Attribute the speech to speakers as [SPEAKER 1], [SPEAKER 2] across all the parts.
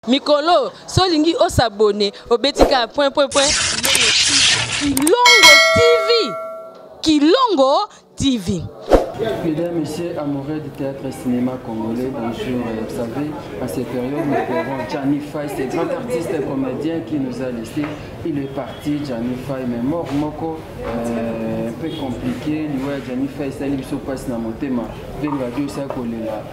[SPEAKER 1] Mikolo, solingi o s'abonner au betika point. Kilongo TV.
[SPEAKER 2] Mesdames, Messieurs, amoureux du théâtre et cinéma congolais, bonjour. Vous savez, à cette période, nous verrons Gianni Faye, ce grand artiste et comédien qui nous a laissé. Il est parti, Gianni Faye, mais mort, moko, un peu compliqué. Gianni Faye, ça lui se passe dans mon thème. Venga Dieu, ça kolela,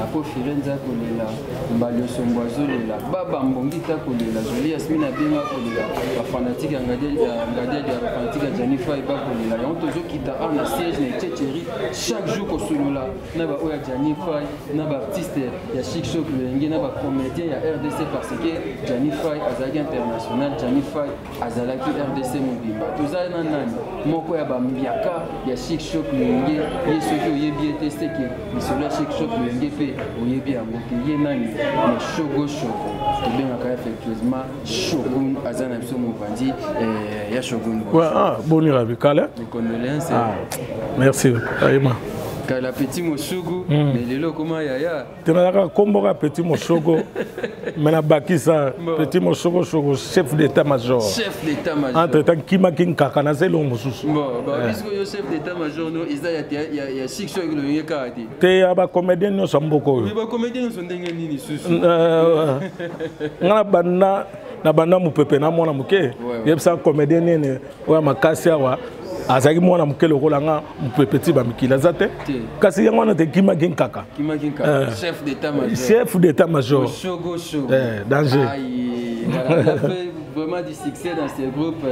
[SPEAKER 2] Apo Firenza kolela, Mbalio Somboazo lela, Baba Mbongi ta kolela, Jolie Asmina Benga kolela, la fanatique Angadia la fanatique Gianni Faye ba kolela. Et on te dit qu'il t'a un siège, mais tchétchéri. Chaque jour qu'on se là, il y a Gianni Faye, il y a artiste, il y a Chic Shock, il y a comédien, il y a RDC parce que Gianni Faye, Azaki international, Gianni Faye, Azalaki RDC Mobimba. Tout ça, il y a Moko ya Bambiaka, il y a Chic Shock, il y a ceux qui ont bien testé, il y a Chic Shock, il y a bien il y a Nani, mais Shogo Shogo. Et bien, on a effectivement Shogun, Azana Psomo Bandi, il y a Shogun.
[SPEAKER 3] Bon, il y a les
[SPEAKER 2] condoléances.
[SPEAKER 3] Merci.
[SPEAKER 2] La petite Moshogo, mais les locaux, yaya.
[SPEAKER 3] Tu n'as pas combat petit Moshogo, mais la Bakisa, petit Moshogo, chef d'état-major.
[SPEAKER 2] Chef d'état-major.
[SPEAKER 3] Entre-temps, qui m'a dit qu'il c'est l'homme.
[SPEAKER 2] Bon, puisque le chef d'état-major, il y a six choses qui ont été caractérisées.
[SPEAKER 3] Tu es un comédien, nous sommes beaucoup.
[SPEAKER 2] Oui, les comédiens sont des gens
[SPEAKER 3] na banda mupepe na mwana muke yebisa comédien nene wa makasi awa azaki mwana muke lokola nga mupepeti ba mikila zate kasi yango na te kima ginkaka chef d'état major
[SPEAKER 2] Shogo
[SPEAKER 3] danger
[SPEAKER 2] vraiment du succès dans ces groupes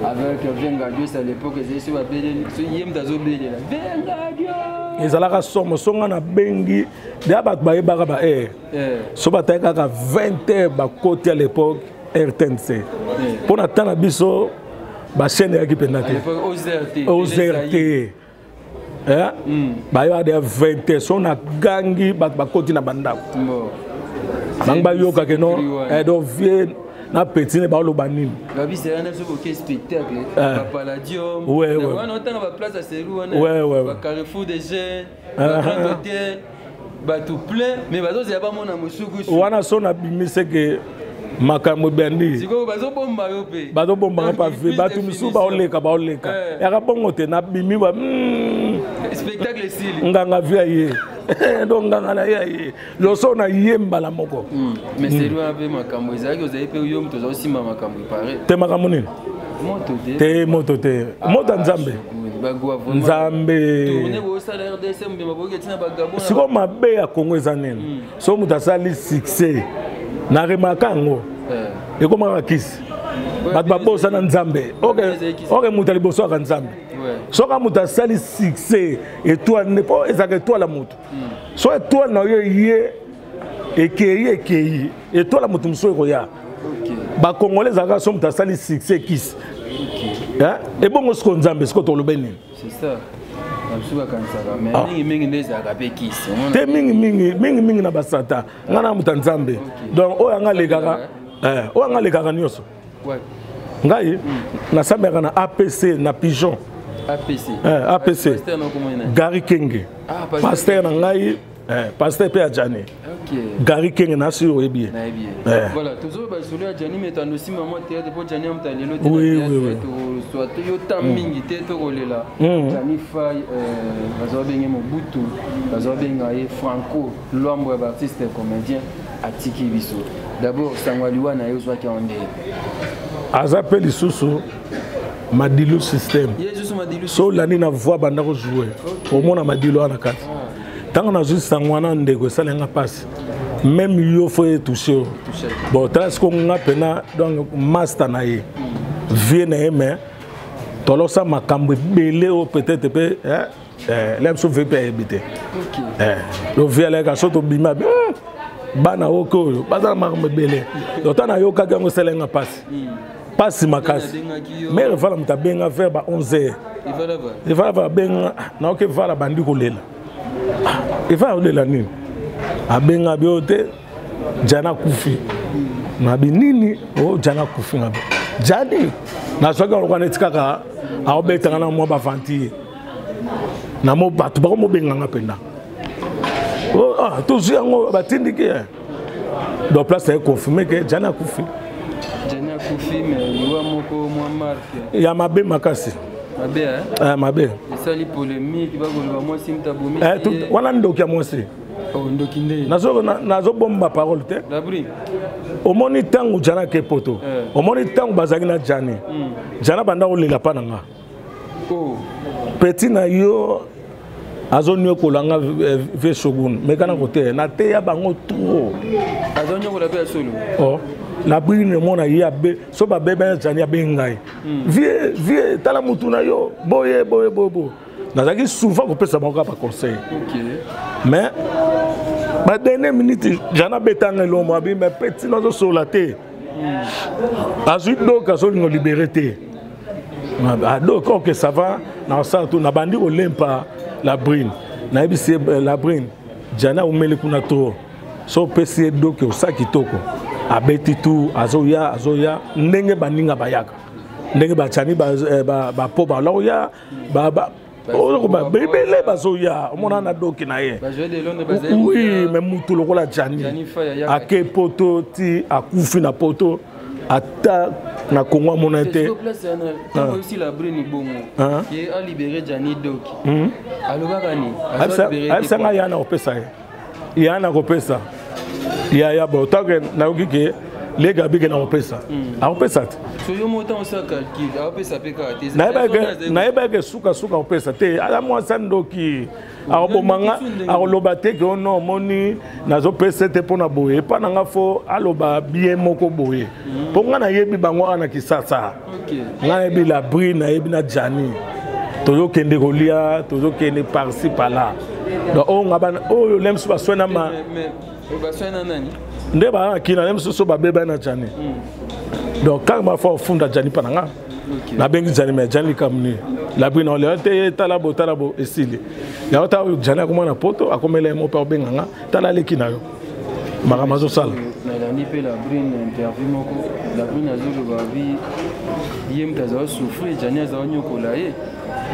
[SPEAKER 2] avec Venga Dieu à l'époque ils étaient appelés yem dazo bele Venga Dieu
[SPEAKER 3] ezalaka somo songa na bengi de ba ba ba so bataka 20h ba côté à l'époque RTNC pour attendre biso ba chaîne ya kipendate OZRT ba yo de 20h so na gangi ba côté na bandako bangba yoka ke non do vie na petit ne ba lo banini
[SPEAKER 2] gabi c'est un spectacle ba Palladium on entend ba place à Serou ba Carrefour des Jeunes ba Grand Hôtel ba tout plein mais ba zo ya ba mona musuku
[SPEAKER 3] wana so na bimise ke makambo bendi
[SPEAKER 2] siko bazo bomba yo pe
[SPEAKER 3] bazo bomba pa fe batu misu ba oleka ya ka bongo te na bimi ba
[SPEAKER 2] spectacle style
[SPEAKER 3] nganga via ye donc nganga na ye lo so na yemba la moko
[SPEAKER 2] mais c'est lui avec makambo ezaki ozayi pe yo mto zo simba makambo ipare
[SPEAKER 3] te makambo nini moto te moto nzambe siko mabe ya Congo eza nini so mutu asali succès na remakango ekomaka kisi bato babosa na nzambe oke mutu aliboso aka nzambe soka mutu asali succès étoile po ezaka étoile ya mutu so étoile na yo ye ekei étoile ya mutu mosusu ekoya bakongole ezalaka so mutu asali succès kisi ebongo siko nzambe siko tolobe nini te mingi na basata nga na muta nzambe donc oyo anga lekaka nyonso ngai nasambaka na APC na Pigeon APC Gary Kenge pasteur na ngai pasteur pe Adjani Gary Kenge na si oyebi
[SPEAKER 2] voilà toujours ba solo ya Gianni mais aussi maman théâtre pour Gianni am talelo soit yo tamingi te to kolela Gianni Faye bazo benga Mobutu bazo benga Franco l'homme ya artiste et comédien atiki biso d'abord sangwaliwa na yo soit ki onde
[SPEAKER 3] azape lisusu madilu system so lani na voix banda ko jouer au mona madilu ana kati tant on a juste sangwana ndeko salenga passe même yo faut toucher bon tas ko nga pena donc master na ye vie na mais tolosa makambo belé o peut-être pe l'aime so veut pas habiter le vie là ka soto bima bana oko bazala makambo belé donc tana yo ka gango salenga passe makasi mais il fallait me benga vers 11h il fallait benga na ok vala bandi ko lela il va olela nini abenga biote jana kufi na binini o jana kufi ngabe jadi na soka ko na tikaka a obetanga na mo ba fanti na mo batu ba mo benga ngapenda oh tout yango batindiki Donc place est confirmé que Jana Koufi.
[SPEAKER 2] Jana Koufi mais il va moko moi marque.
[SPEAKER 3] Il y a Mabé Makasi.
[SPEAKER 2] Mabé hein?
[SPEAKER 3] Ah Mabé.
[SPEAKER 2] Et ça les polémiques va voir moi simta bomi.
[SPEAKER 3] Tout on a ndokia moi aussi.
[SPEAKER 2] Oh ndokinde.
[SPEAKER 3] Nazo bomba parole te.
[SPEAKER 2] La bri.
[SPEAKER 3] Au moni tangu Jana ke poto. Au moni tangu bazaki na Jani. Jana banda olela pa nanga.
[SPEAKER 2] Oh.
[SPEAKER 3] Petit na yo azonyo kolanga ve shogun mais kana côté na te ya bango trop.
[SPEAKER 2] Azonyo ko la be solo.
[SPEAKER 3] Oh. La brine mona yabe so ba bebe Jani ya bengai. Vie tala mutuna yo boye. Nazaki souvent ko pesa bango pa conseil.
[SPEAKER 2] OK.
[SPEAKER 3] Mais ma dernière minute Jana betanga lo mo abi mais petit nazo solaté. Azui donc azolingo liberté. Donc ok ça va na ça tout na bandi olempa la brine. Na ebisi la brine. Jana umele kuna to. So pesi donc osaki toko. Abeti tu azoya ndenge baninga bayaka. Ndenge bachani ba po ba loya ba bébé bazoya omona na doki na ye. Oui mais mutu lokola Jani. Ake poto ti akufi na poto ata na Congo monete.
[SPEAKER 2] Aussi la brune bongo. Qui a libéré Jani doki. Aloba kani.
[SPEAKER 3] Alsa nga yana opesa ye. Yana kopesa. Ya botage na okike les gabi ke na opesa. A opesa.
[SPEAKER 2] So yo monta on ça calcul. A opesa peka te.
[SPEAKER 3] Na eba ke suka opesa te. Ala mo sandoki. A bomanga a loba te ke ono moni nazo pesa te pona boye. Pa nanga fo aloba bien moko boye. Ponga na yebi bango ana kisasa.
[SPEAKER 2] OK.
[SPEAKER 3] Na yebi la brine na yebi na Jani. Tozo kende golia, tozo kende par-ci par-là. Donc on ngaba o lem so baswena ma
[SPEAKER 2] mais baswena nani?
[SPEAKER 3] Ndeba kina lem so ba beba na Jani. Donc quand ma fois funda Jani pananga. Na bengi Jani mais Jani kamni. La brine on le te talabo esili. Ya ota Jani akoma na poto akomela mo pa benganga tala lekina yo. Maramazo sala.
[SPEAKER 2] Na lani pe la brine interview moko. La brine azolo ba vi yem tazo souffrir Jani azo nyokola ye.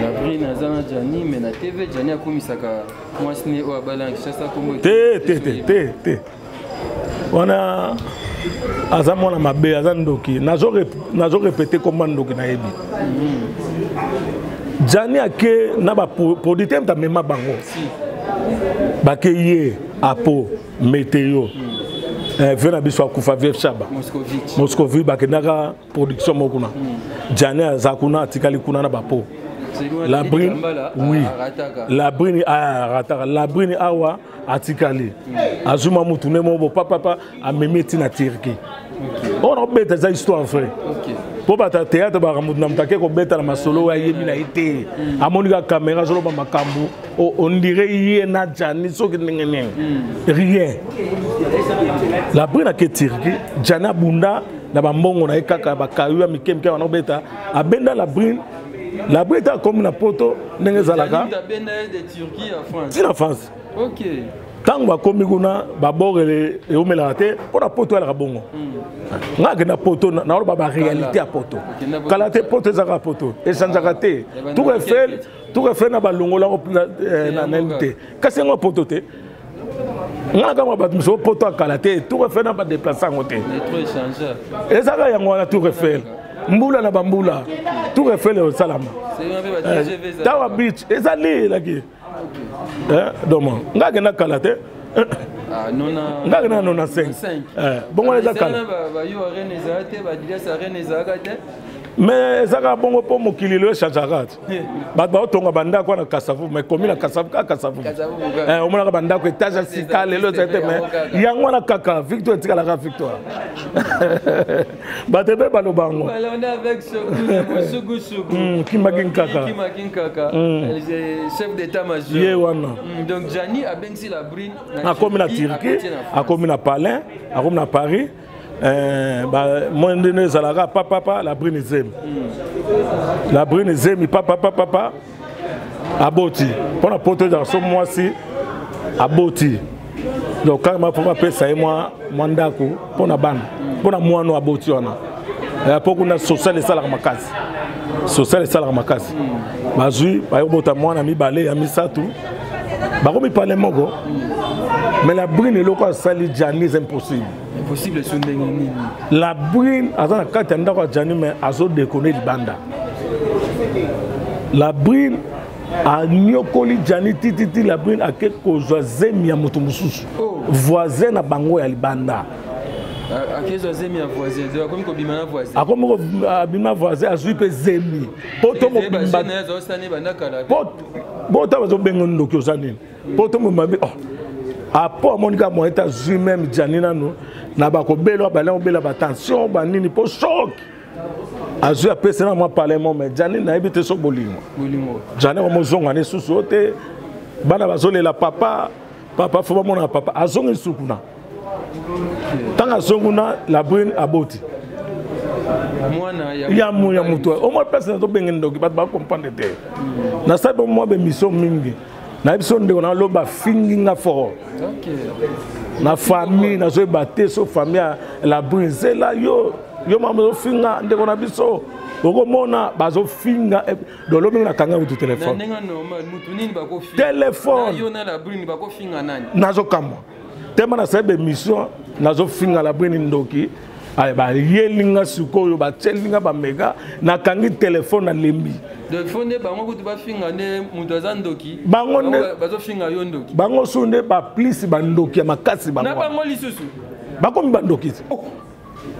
[SPEAKER 2] La brine azana Jani mais na TV Jani akomisaka moi sine o abalang chassa kombo.
[SPEAKER 3] Te. On a azamona mabe azandoki nazo répéter comment ndoki na yebi. Jani ake na ba producteur ta mema bango. Ba ke ye apo météo. Vena biso akufa vf shaba. Moscovite ba ke naka production mokuna. Jani azakuna atikali kuna na bapo. La brine, oui. La brine rataka. La brine awa atikali. Azuma mutune mo papa a memeti na Turquie. On a bête za histoire frère. OK. Pour bata théâtre ba ramudu namtake ko beta na masolo wa yemi na ite. Amonika caméra zolo ba makambu. On dirait hier na Jani so ngene. Rien. La brine a ke Turquie, Jana bunda na ba mbongo na ekaka ba kayu mikemke wana beta. Abenda la brine. La bride a comme la poto n'engezalaka.
[SPEAKER 2] De Turquie à France.
[SPEAKER 3] C'est la France.
[SPEAKER 2] OK.
[SPEAKER 3] Tant que comme guna babor et omelate pour la poto la bongo. Na que na poto na ba réalité à poto. Kalate poto za poto. Et sans arrêter. Tout refait na balongo la na nte. Kasi ngo poto te. Na kama ba miso poto kalate tout refait na ba déplacer en côté.
[SPEAKER 2] Trop échangeur.
[SPEAKER 3] Et ça ga yango na tout refait. Mbula na bambula tout refait le salama tawa beach ezali laki donc ngake na kalate ngake na 5 bongo les akala
[SPEAKER 2] ba yo arena ezate ba dilia sa arena ezakate
[SPEAKER 3] mais zaka bongo po mokili le changerat ba otonga banda kwa na kasavu mais komi na kasavu au mona banda ko étage sika lelo zete mais yango na kaka victoire tikala ka victoire ba tebe ba lo bango
[SPEAKER 2] voilà on est avec Sugu
[SPEAKER 3] Kimakin Kaka
[SPEAKER 2] chef d'état major
[SPEAKER 3] ye wana
[SPEAKER 2] donc Jani a bensi la brine
[SPEAKER 3] a comme na Turquie a comme na Palais a comme na Paris moi ndene zalaka papa la brine zemi papa aboti pour la poto dans son mois ci aboti donc quand ma papa pesa et moi ndako pour na ban pour na moi no aboti wana pour qu'on a social et salaire makasi bazui ba yobota mwana mibale ya misatu ba ko mi parler moko mais la brine loko sali Jani c'est impossible
[SPEAKER 2] possible sur Ndengeni.
[SPEAKER 3] La brune, à la carte d'endroit Jani, mais à zo déconner le banda. La brune, à Nyokoli Jani, titi la brune, à quelque chose, Zemi à Motomusus. Voisin à Bango et à Libanda.
[SPEAKER 2] À quel chose Zemi à voisin? Comme Kobimana voisin.
[SPEAKER 3] À comme Kobimana voisin, à Zuipe Zemi. Poto mo bimba. Poto mo bengondo kyosani. Poto mo mabe. Apo Monica mo États-Unis même Janina no na ba ko belo ba la bela ba tension ba nini po choc. Azu apesa na moi parlement mais Janina na ebite so bolingo. Janina mo zonga ne susu te bana bazole la papa faut pas mona papa azonga sukuna. Tanga zonguna la brune aboti. Mwana ya muto. Au moins personne to bengendo ki ba comprendre te. Na sabe mo be mission mingi. Na biso ndeko na loba finginga fort. Na famille na zo baté so famille la brise là yo mama finga ndeko na biso oko mona bazo finga do lobi na kanga utu téléphone. Na nenga normal mutu nini bako finga. Téléphone. Yo na la brune bako finga nani. Nazo kama. Tema na sabe mission nazo finga la brune ndoki. Ay ba yelinga sukoyo ba tselinga ba mega na kangi téléphone na lembi. De fondé bango kutu ba finga ne mutoza ndoki. Bango ne bazo finga yo ndoki. Bango sonde ba plus ba ndoki makasi bango. Na bango lisusu. Bako mi ba ndoki. Oh.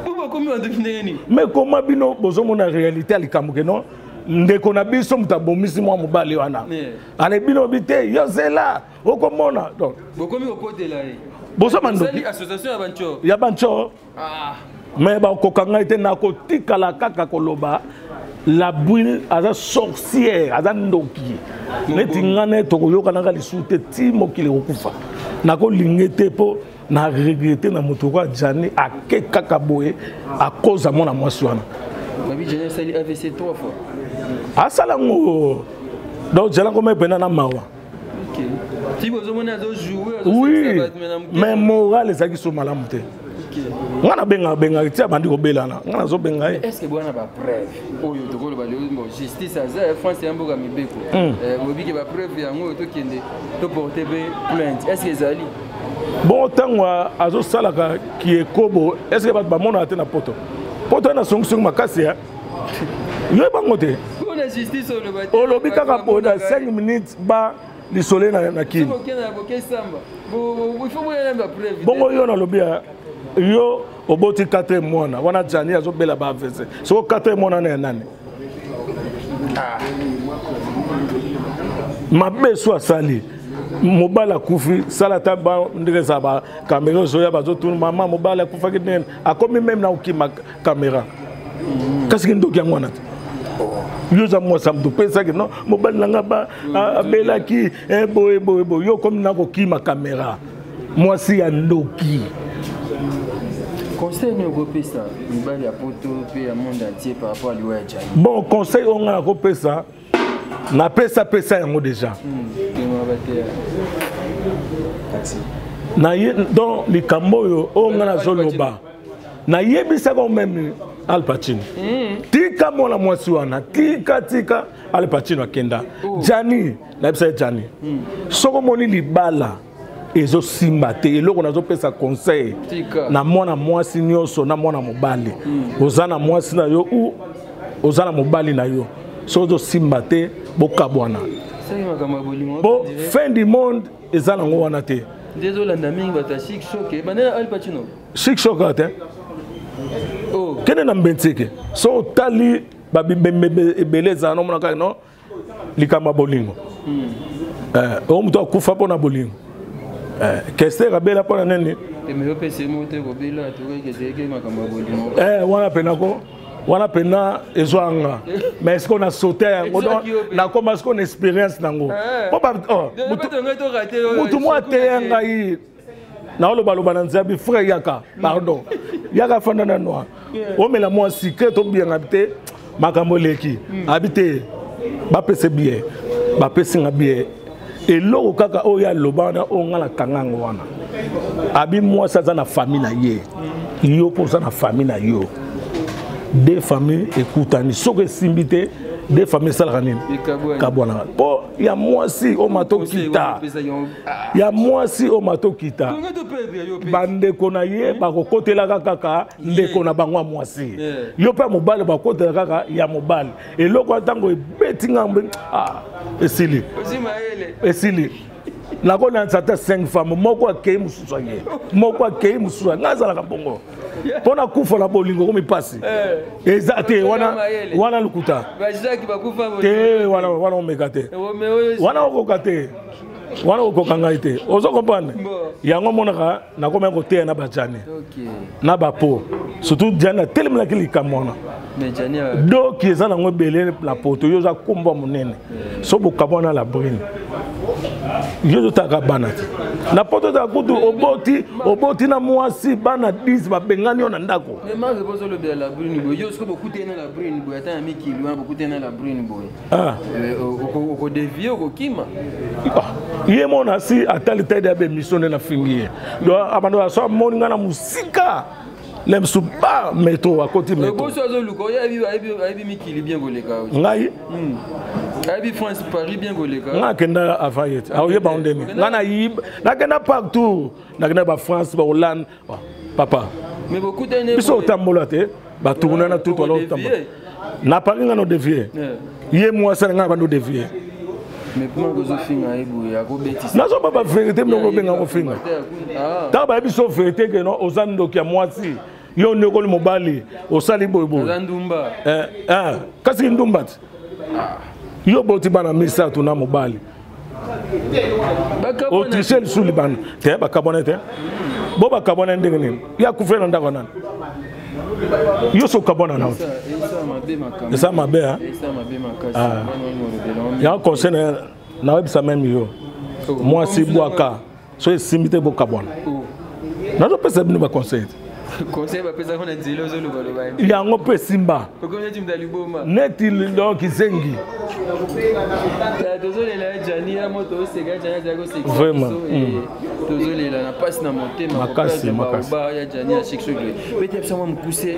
[SPEAKER 3] Pourquoi comme on définit ni? Mais comment bino bozo mona réalité alikamuke non? Ndeko na biso mutabomisi mwa mobali wana. Ale bino bité yo zela okomona. Donc bokomi okote la e. Bozo mandoki association ya bancho. Ya bancho. Ah. Mais ba kokanga ite na ko tikala kaka koloba la brune aza sorcière aza ndoki neti ngane to yoka na lisuté ti mokile okufa na ko lingete po na regretter na moto kwa Jani ake kaka boye à cause à mona mwasi wana babi Jani sali AVC 3 fois asalango donc jala ko me pena na mawa. OK ti bozo mona zo jouer oui mais moral ezaki so malamu te. Ngana benga tia bandi ko belana ngana zo benga est-ce que bwana ba preuve oyo to ko ba justice aza France ya mboka mibeko mobi ke ba preuve yango to kende to porter plainte est-ce que ezali bon tango azo salaka ki ekobo est-ce que ba mona ate na poto na songisongi makasi ya yo bango te on a justice o lobi kaka po na 5 minutes ba li soleil na kini bongo yo na lobi yo oboti 4 mois na wana Jani azo bela ba AVC so 4 mois na nani mabeso asali mobala kufi salata ba ndresa ba caméra zoya bazo tourner mama mobala kufa kiden akomi même na ukima caméra kasi ndo kya ngwana yo za mo samdu pesa que non mobala nga ba bela ki boy yo comme na ko kima caméra moi si ya ndoki. Conseil nous repesa mibali ya poto pe ya monde entier par rapport à l'Iwa Jani. Bon conseil on a repesa na pesa yango déjà. Na ye dans les Camboyo on a zoloba. Na yebisa ko même Al Pacino. Tika mona mwasi wana tika Al Pacino akenda. Jani na pesa Jani. Soko moni libala ezo simba te eloko nazo pesa conseil na mwana mwasi nyoso na mwana mobali ozana mwasi na yo ou ozana mobali na yo so zo simba te bokabwana bo fin du monde ezana ngo wana te désolé na mingi bata chic choqué banana Al Pacino chic choqué te oh kene na mbenteke so tali babimbe beleza no mona ka no likama bolingo o mto kufa pona bolingo qu'est-ce que rabela pona nene mais opese mote ko bela to ke zeke makamba bolingo wana pena ezwanga mais est-ce qu'on a sauté na comme est-ce qu'on expérience nango mutu moi te ngai na lo balo bananzabi frère yaka pardon yaka fanda na noa o mela moi secret to bien habité makambo leki habité ba pese bien ba pese ngabie eloko kaka oya lobana o ngala kangango wana abi moi ça na famille na ye yo pour ça na famille na yo deux familles écoutani soko simbité Des familles salariées. Kabouana. Bon, il y a moi aussi au mato kita. Il y a moi aussi au mato kita. Bande konaye, bako kote la kaka, nde kona bangwa moi aussi. Yo pas mobile bako kote la kaka, il y a mobile. Et lo kwa tango betinga ah, esili. Esili. La kona nzata 5 femmes, moko akei mususoye. Moko akei mususoye. Ngazala kabongo. Pona kufa la bolingo komi pasi. Exacte wana lukuta. Te wana omekate. Wana okokate. Wana okokangaite. Ozo comprendre. Yango monaka na koma ko te na bajani. Na bapo. Surtout jana telemla kilika mona. Do qui est en belé la poto yo za komba monene. So bokabona la brune. Yo taka banati. Na poto ta kutu oboti na mwasi bana 10 ba bengani ona ndako.
[SPEAKER 2] Mais moi je pose le de la brune boy. Yo ce que beaucoup tena la brune boy. Ata ami ki loin beaucoup tena la brune boy. Ah. Au dévier au kima.
[SPEAKER 3] Ye mona si atali tede abe mission na fingie. Do abando so moninga na musika. Lem suba meto à côté meto.
[SPEAKER 2] Go so zo luko ya bi mikili bien goleka.
[SPEAKER 3] Ngai.
[SPEAKER 2] Abi France Paris bien goleka.
[SPEAKER 3] Nga kenda avayet. A oye ba ondemi. Nga yib, na kenda partout. Na kenda ba France, ba Hollande. Papa.
[SPEAKER 2] Mais beaucoup d'années.
[SPEAKER 3] Biso tambola te, ba tourner na tout wala tambola. Na Paris nga no dévier. Yé moi ça nga ba no dévier.
[SPEAKER 2] Mais comment vous finga ebu ya ko bêtise.
[SPEAKER 3] Na so ba vérité me ko benga ko finga. Ta ba biso vérité que non ozando ki moi si. Yo ne ko mobali osali boybo.
[SPEAKER 2] Ndumba.
[SPEAKER 3] Kasi ndumba. Yo boti bana misa tuna mobali. Autrichien sous Liban. Te ba kabonete. Bo ba kabonete ndengeni. Ya kufena ndako nan. Yo so kabona na. Esa mabe ha. Esa mabe makasi. Ya conseil na websa même yo. Moi si boaka. So simite bo kabona. Na zo pesa bino ba conseil.
[SPEAKER 2] Conseil va pesa kona nzilo zo lo balo ba.
[SPEAKER 3] Ya ngope simba.
[SPEAKER 2] Kokone timda liboma.
[SPEAKER 3] Neti donc zengi.
[SPEAKER 2] Ya dozole la jani ya moto sega jani za go sega.
[SPEAKER 3] Vraiment.
[SPEAKER 2] Dozole la na passe na motema
[SPEAKER 3] makasi makasi.
[SPEAKER 2] Ba ya jani ya chic chocle. Peut-être ça me pousser.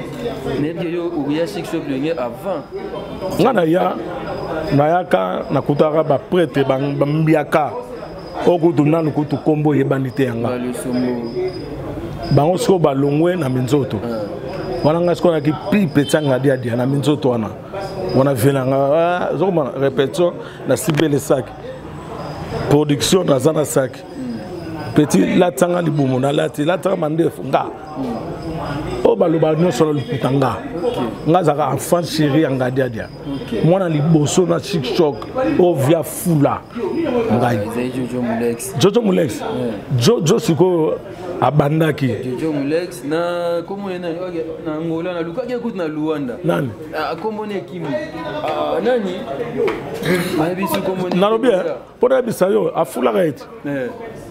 [SPEAKER 2] Nebi yo ou ya chic chocle nge avant.
[SPEAKER 3] Ngana ya na yaka na kutaka ba prêtre ba mbiaka. Okutu nanu kutu kombo yebanite yanga.
[SPEAKER 2] Le sombo.
[SPEAKER 3] Bango siko balongwe na minzoto. Wana nga siko na ki pipe tsanga dia na minzoto wana. Wana venanga zoma répétition na sibele sac. Production na zana sac. Petit la tsanga libumu na lati la tsanga mandefu nga. O baloba no solo luputanga. Nga zaka enfant chéri anga dia. Mwana liboso na chic choc o via fula. Ngai. Jojo Mulex. Jojo siko abandaki.
[SPEAKER 2] Jojo Mulex na komo na Angola na Luka kekuta na Luanda.
[SPEAKER 3] Nani?
[SPEAKER 2] Komo ne Kimi. Nani? Mabi su komo ne.
[SPEAKER 3] Nalobia. Pona bisayo afula right.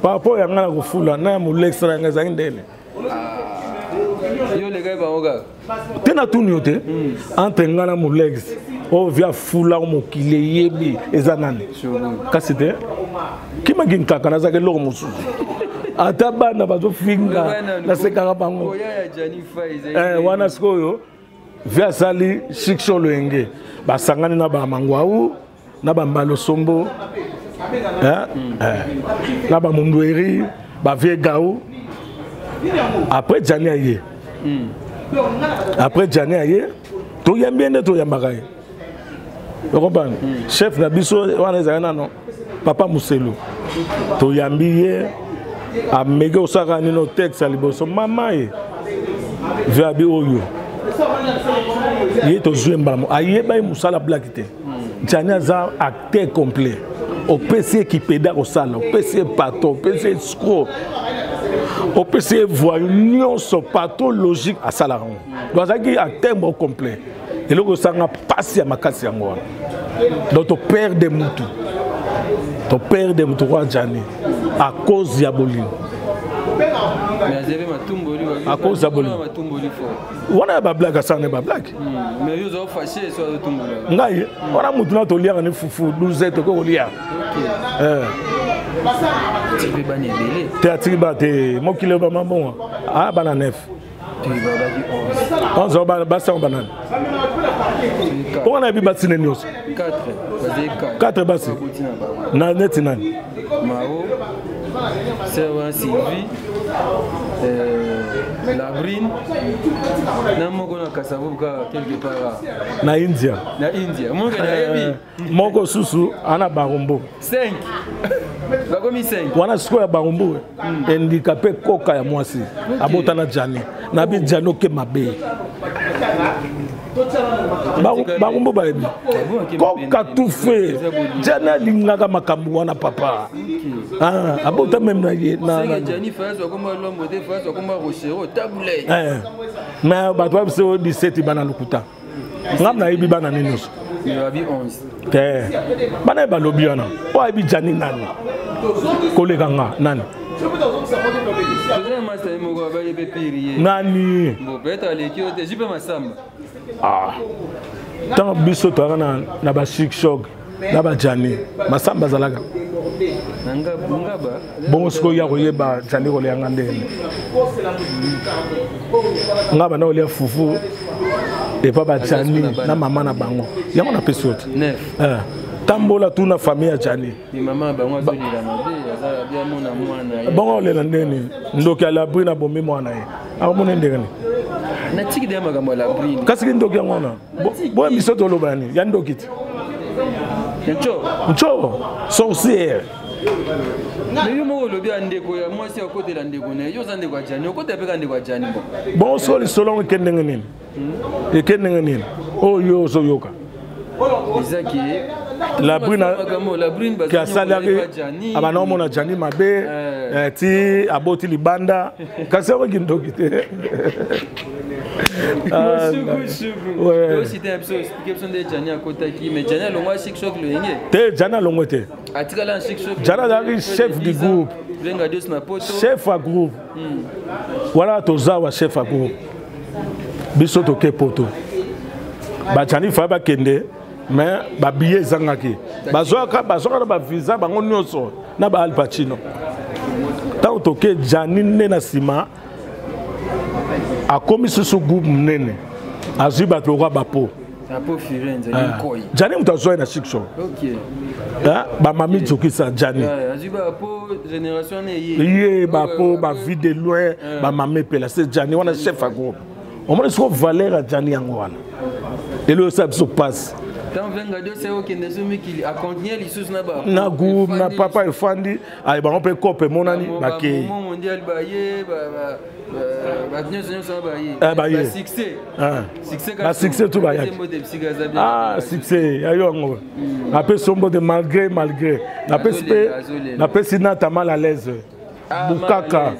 [SPEAKER 3] Par rapport à ngana ko fula na Mulex na ngaza ndele.
[SPEAKER 2] Yo le gars ba oga.
[SPEAKER 3] Tena tuniote entre ngana Mulex o via fula mokile yebi ezanani. Kasite. Kima ginkaka na zake lo musu. Ata bana bazo finga na sekaka bango. Wana sikoyo via sali shiksho loenge basangani na ba mangwau na ba mbalo sombo na ba mundweri ba viegao après jani aye to yambende to yambakaye yo comprendre chef na biso wana ezana no papa Muselu to yambiye a mege osaka nino texte aliboso mama ye via bi oyo ye to jouer mbala aye ba musala black te jani za acteur complet au PC qui pédale au sala au PC pato au PC scro au PC voyons son pathologique à salaron donc ça qui acteur bon complet et le sanga passer à makasi yango donc to père de mutu wa jani à cause diabolique. À cause diabolique. On a pas blague ça, on n'est pas blague.
[SPEAKER 2] Mais ils ont fâché sur le tombeau.
[SPEAKER 3] Ngai, on a montré to lire en foufou 12 heures ko lire.
[SPEAKER 2] Tu peux ba nebele.
[SPEAKER 3] Théâtre ba te mo kilo ba mambo. Ah bana 9.
[SPEAKER 2] Tu ba ba di
[SPEAKER 3] 11 ba ça banane. On a vu bâti Nenos. 4 bâti. Na neti nani.
[SPEAKER 2] Mao, Servan Sylvie, Labrine, Namoko na Kasavuka quelque part.
[SPEAKER 3] Na India.
[SPEAKER 2] Na India.
[SPEAKER 3] Moko susu ana Barumbo.
[SPEAKER 2] 5. Bakomi 5.
[SPEAKER 3] Wana siko ya Barumbo. Handicapé koka ya mwasi. Abota na Jani. Na bi Jano ke mabe. Barumbo baebi. Koka tout fait. Jana lingaka makambu wana papa. Ah, abota même na
[SPEAKER 2] Jani fazo koma lomo de fazo koma rochero tabulé.
[SPEAKER 3] Mais batwa biso 17 bana lukuta. Ngam na ibi bana ninos.
[SPEAKER 2] Il a vu 11.
[SPEAKER 3] Bana ba lobi wana. O ibi Jani nani. Kolega nga nani. Nani. Ah. Tant biso to na ba chic shock na ba Jani. Masamba zalaga. Bon siko ya koyeba Jani ko le ngandene. Ngaba na ole fufu et pas ba Jani na mama na bango. Yango na pesote. 9. Tambola tuna famille Jani.
[SPEAKER 2] Ni mama bango azolila mabe azala bia mona mwana.
[SPEAKER 3] Bango le ndeni ndoki ala brina bombe mwana ye. Akomona ndengani.
[SPEAKER 2] Na tiki de makambo la brina.
[SPEAKER 3] Kasi ndoki ngona. Bo misoto lobani ya ndokiti. Ncho sorcière.
[SPEAKER 2] Mais yo mo lobi andeko ya mwasi akote la ndeko na yo zande kwa Jani okote peka ndeko kwa Jani
[SPEAKER 3] bon soli solon kendenge nini ekendenge nini oh yo so yoka
[SPEAKER 2] Isaki
[SPEAKER 3] la brina qui a salarié abana mona Jani mabe ti aboti libanda kasi ko gindokite
[SPEAKER 2] ouais c'était absolument explication de Jani akota ki mais Jani longwa chic choc le yenge
[SPEAKER 3] te Jani longwete
[SPEAKER 2] atikala chic choc
[SPEAKER 3] Jani chef du groupe chef à groupe voilà tozawa chef à groupe biso to ke poto ba Jani fa ba kende mais ba billet zangaki bazoka na ba visa bango nyonso na ba Al Pacino tant to ke Jani nena sima a komi susu groupe nene azui bato kwa bapo
[SPEAKER 2] bapo firenze nikoi
[SPEAKER 3] Jani mutazoa na chic show
[SPEAKER 2] OK
[SPEAKER 3] ba mami tokisa Jani
[SPEAKER 2] azui bapo génération
[SPEAKER 3] ye bapo ba vie de loin ba mami pela c'est Jani wana chef à groupe on m'a dit valeur à Jani yango wana et le ça se passe
[SPEAKER 2] tant venga de c'est OK nezumi qui a continuer les sous
[SPEAKER 3] na groupe na papa e fandi ay ba on peut cope monani ba ke
[SPEAKER 2] mondial ba ye
[SPEAKER 3] succès tout va succès ayo après sombo de malgré après sina ta mal à l'aise bukaka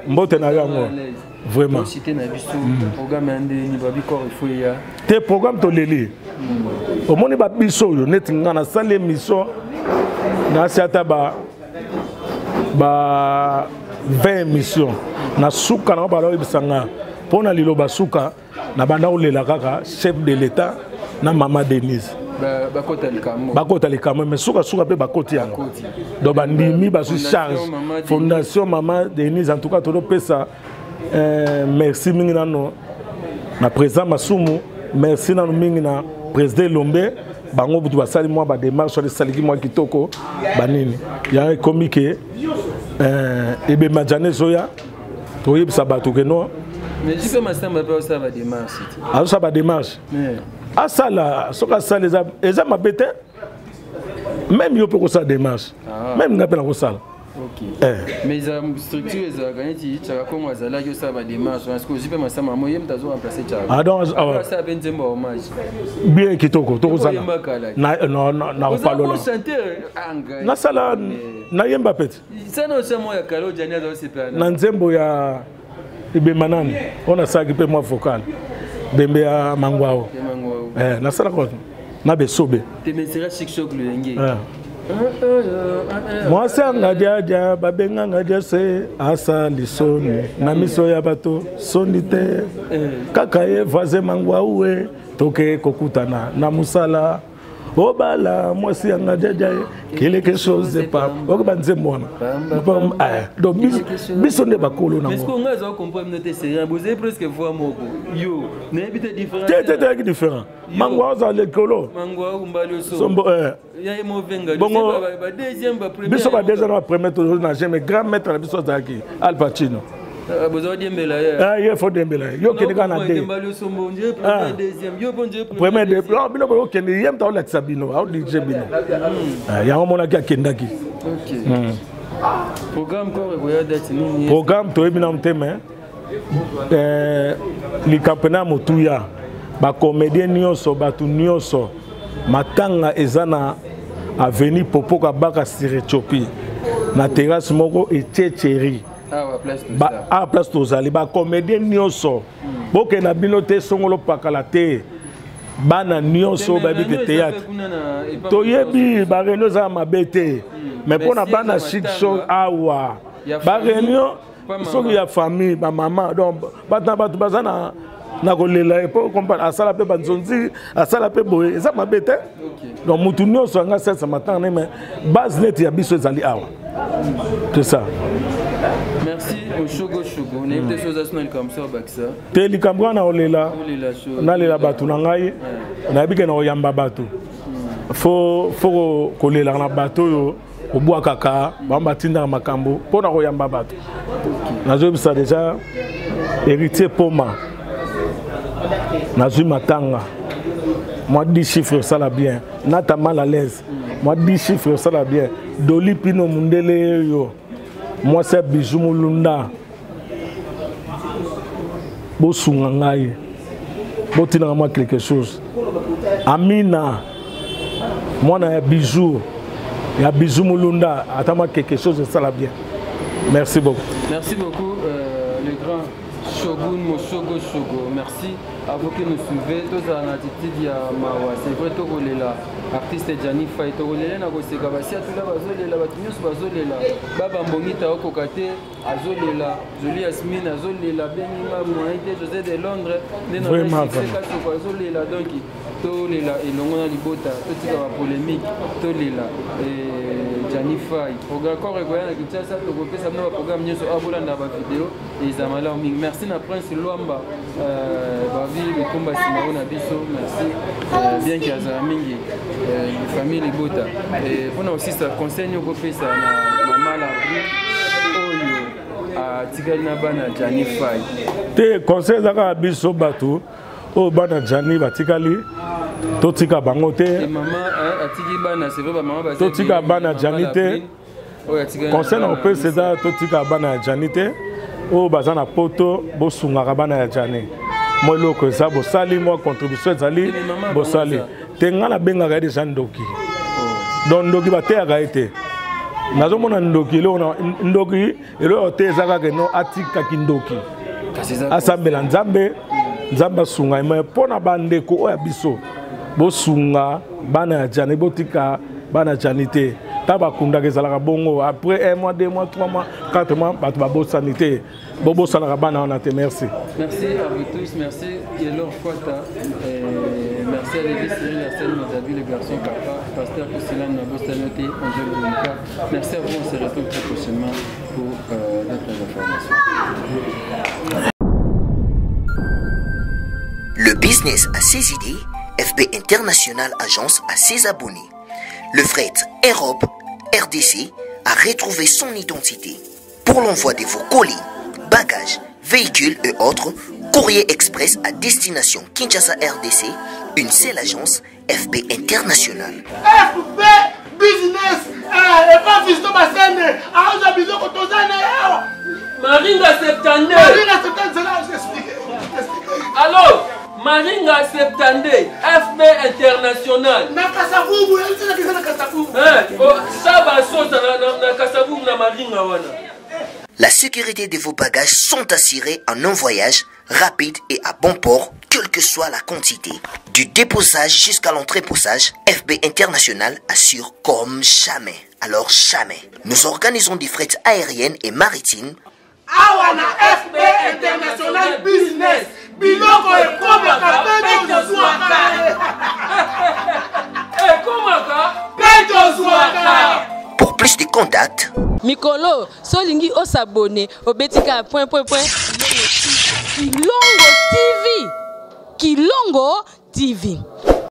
[SPEAKER 3] mbote na yango vraiment tes programmes to leli au moni ba biso yo net ngana sale mission na siata ba 20 missions na suka na balo ibisanga pona liloba suka na banda olela kaka chef de l'état na mama Denise bakota likamo mais suka pe bakoti yango do bandimi basu charge fondation mama Denise en tout cas todo pesa merci mingi nano na président Masumu merci nano mingi na président Lombe bango butu basali moi ba démarche sur les saliki moi kitoko banini ya komike ebe majane zoya toyeb sabato que non
[SPEAKER 2] mais je peux m'assemble pas ça va démarche
[SPEAKER 3] ça va démarche ah ça là soka ça les a bête même yo peut ça démarche même ngapela ko ça
[SPEAKER 2] OK mais la structure les organiser ça comme azala yo ça va démarche parce que je peux m'assemble moi yem tazo remplacer ça
[SPEAKER 3] ah donc
[SPEAKER 2] ça benzemba hommage
[SPEAKER 3] bien kitoko to ça non pas là na sala na yemba pete
[SPEAKER 2] ça non c'est moi ya kalo Jani azo super
[SPEAKER 3] na nzembo ya ibemanani on a ça qui peut moi vocal bembe ya mangwao na sala ko na besobe
[SPEAKER 2] te mesera chic choc le yenge
[SPEAKER 3] moi ça ngadia babenga ngadia se asa lisoni na miso ya bato sonite kaka ye voisin mangwao we toke kokutana na musala Obala, moi si on a déjà quelque chose de pas. On va dire moi. Donc, biso ne bakolo na.
[SPEAKER 2] Mais ce qu'on a compris noter c'est vous avez presque voir moko. Yo, n'habite différent.
[SPEAKER 3] C'est différent. Mangwa za le kolo.
[SPEAKER 2] Mangwa umbalo so.
[SPEAKER 3] Sombo
[SPEAKER 2] ya mo venga.
[SPEAKER 3] Bon,
[SPEAKER 2] deuxième ba premier.
[SPEAKER 3] Biso ba déjà na premier tour na jamais grand maître na biso za ki Al Pacino.
[SPEAKER 2] Besoin d'embella ya.
[SPEAKER 3] Il faut d'embella. Yo kende kana de. Premier de. Non, bino bo kende yem ta ola sabino, au DJ bino. Ya mo na ki akendaki.
[SPEAKER 2] OK. Programme corps regarde date nini.
[SPEAKER 3] Programme to ebina mteme. Li campagne motuya. Ba comédien nyonso, batu nyonso. Matanga ezana avenue Popoka Baka Sirechopi. Na terrasse moko etchecheri. À place tozali ba comédien nyonso boke na bino te songolo pakala te bana nyonso ba bi théâtre to yebi ba réunion za mabete mais pona bana chic show awa ba réunion soki ya famille ba maman donc bata batu bazana na kolela e po comprendre asala pe banzonzi asala pe boye za mabete donc mutu nyonso nga sesa matana mais base net ya biso ezali awa c'est ça.
[SPEAKER 2] Merci au Chogo. On a des choses nationales comme ça baksa.
[SPEAKER 3] Teli kambwa na olela. Na lela batu na ngai. Na bike na oyamba batu. Faut kolela na batu yo obwa kaka bamba tinda makambo pona koyamba batu. Nazo bisa déjà héritier poma. Nazo matanga. Moi 10 chiffres ça la bien. Nata mal à l'aise. Moi 10 chiffres ça la bien. Doli pino mundele yo. Moi c'est Bijou Mulunda. Bosunga ngai. Botina moi quelque chose. Amina. Moi na Bijou. Il y a Bijou Mulunda. Attends-moi quelque chose de ça là bien. Merci beaucoup.
[SPEAKER 2] Merci beaucoup le grand Shogun Moshogo Shogo. Merci à vous qui nous suivez. Tous en attitude ya mawa. C'est vrai to kolela. Artiste Jani Fai to kolela na koseka basi atula bazolela batunyos bazolela. Baba Mbongita okokate azolela. Jolie Yasmine azolela Benima Mohamed José de Londres.
[SPEAKER 3] Vraiment.
[SPEAKER 2] Azolela donc to lela elongo na libota. To tika ba polémique to lela Jani Fai. Programme corps regoya na Kinshasa to kopesa na programme nyoso abolanda ba vidéo et zamala mingi. Merci na Prince Luamba bavi bikomba sima na biso. Merci bien qu'il y a mingi famille libota et on a aussi ça conseil au kopesa na mama la oyo a tikali na bana Jani Fai
[SPEAKER 3] te conseil zaka biso bato o bana Jani batikali to tika bango te
[SPEAKER 2] maman atiki bana c'est vrai maman ba
[SPEAKER 3] to tika bana Jani te conseil na opesa za to tika bana Jani te o bazana poto bosunga bana Jani moi loko ça bosali moi contribution ezali bosali tenga na benga ga déjà ndoki donc ndoki bateaka ete nazomona ndoki le ona ndoki elo otezaka ke no atika kindoki asambela nzambe nzamba sunga mais pona bandeko oya biso bosunga bana Jani botika bana Jani te taba kunda kezalaka bongo après 1 mois 2 mois 3 mois 4 mois batu babo sanité bobo sanaka bana on a te merci
[SPEAKER 2] à vous tous merci Yelor Fouata merci à l'église Cyril Arsène Madabi le garçon papa pasteur Christian Nabostanoté Angel Bonika merci à vous on se retrouve très prochainement pour d'autres informations.
[SPEAKER 4] Le business a ses idées, FB International Agence a ses abonnés. Le fret Europe RDC a retrouvé son identité. Pour l'envoi de vos colis, bagages, véhicules et autres, courrier express à destination Kinshasa RDC, une seule agence FB International.
[SPEAKER 5] FB Business et pas Fisto Bassene, à Abizo Kotozane.
[SPEAKER 1] Maringa Septande.
[SPEAKER 5] Maringa Septande, c'est là où j'explique.
[SPEAKER 1] Alors Maringa Septande, FB International.
[SPEAKER 5] Na Kasavubu, elle sait que c'est na Kasavubu.
[SPEAKER 1] Ça va sauter na Kasavubu na Maringa wana.
[SPEAKER 4] La sécurité de vos bagages sont assurées en un voyage rapide et à bon port, quelle que soit la quantité. Du déposage jusqu'à l'entreposage, FB International assure comme jamais. Alors jamais. Nous organisons des frettes aériennes et maritimes.
[SPEAKER 5] Awana FB International Business. Biloko et comme la
[SPEAKER 4] Pour plus de contacts,
[SPEAKER 1] Mikolo, solingi o s'abonner au Betika Kilongo TV. Kilongo TV.